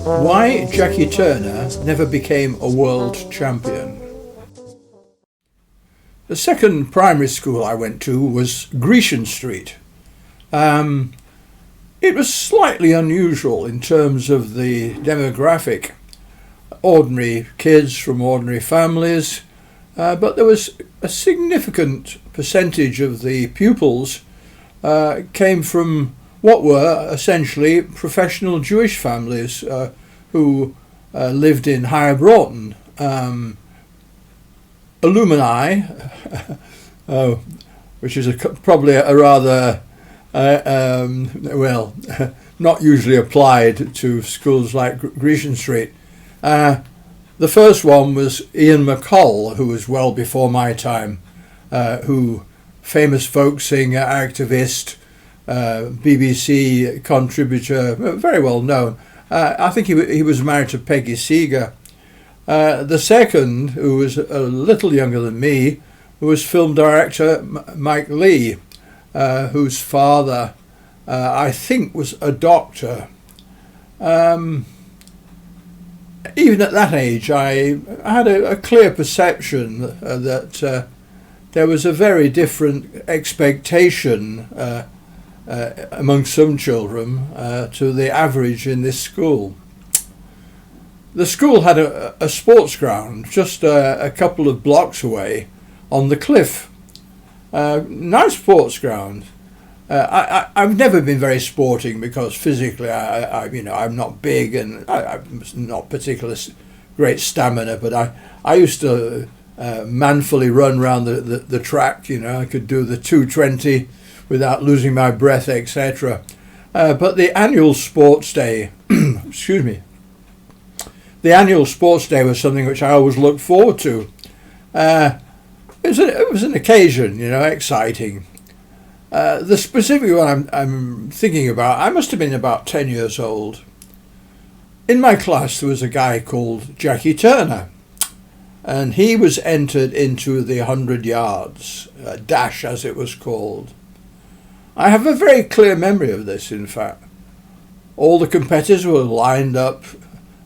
Why Jackie Turner never became a world champion. The second primary school I went to was Grecian Street. It was slightly unusual in terms of the demographic. Ordinary kids from ordinary families, but there was a significant percentage of the pupils came from what were essentially professional Jewish families who lived in Higher Broughton. Alumni, which is probably a rather, not usually applied to schools like Grecian Street. The first one was Ian McColl, who was well before my time, who famous folk singer, activist, BBC contributor, very well known. I think he was married to Peggy Seeger. The second, who was a little younger than me, was film director Mike Lee, whose father, I think, was a doctor. Even at that age, I had a clear perception that there was a very different expectation among some children to the average in this school. The school had a sports ground just a couple of blocks away on the cliff. Nice sports ground. I've never been very sporting because physically I'm not big and I'm not particularly great stamina, but I used to manfully run around the track. I could do the 220 without losing my breath, etc. But the annual sports day, excuse me, the annual sports day was something which I always looked forward to. It was an occasion, exciting. The specific one I'm thinking about, I must have been about 10 years old. In my class there was a guy called Jackie Turner, and he was entered into the 100 yards dash, as it was called. I have a very clear memory of this, in fact. All the competitors were lined up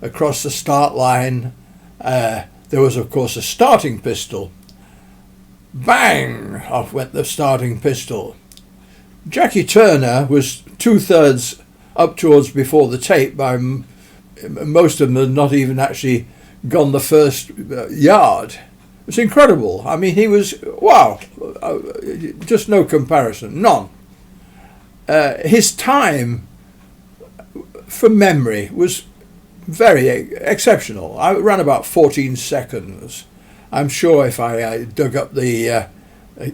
across the start line. There was, of course, a starting pistol. Bang! Off went the starting pistol. Jackie Turner was 2/3 up towards before the tape. By most of them had not even actually gone the first yard. It was incredible. I mean, he was, wow, just no comparison, none. His time, from memory, was very exceptional. I ran about 14 seconds. I'm sure if I dug up the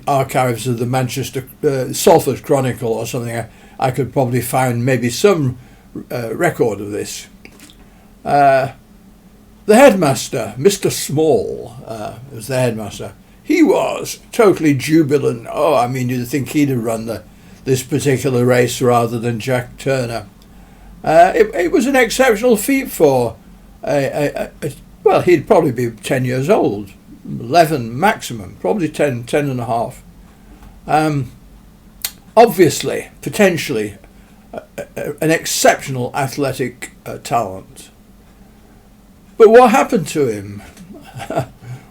archives of the Manchester Salford Chronicle or something, I could probably find maybe some record of this. The headmaster, Mr. Small, was the headmaster. He was totally jubilant. Oh, I mean, you'd think he'd have run this particular race rather than Jack Turner. It was an exceptional feat for, well, he'd probably be 10 years old, 11 maximum, probably 10 and a half. Obviously, potentially, an exceptional athletic talent. But what happened to him?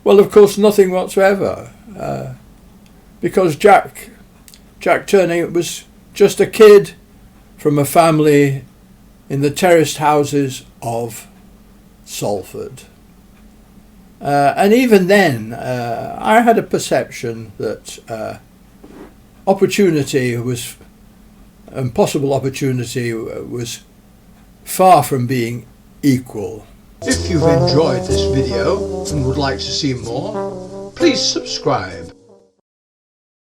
Well, of course, nothing whatsoever, because Jack Turner was just a kid from a family in the terraced houses of Salford. And even then, I had a perception that opportunity was, and possible opportunity was far from being equal. If you've enjoyed this video and would like to see more, please subscribe.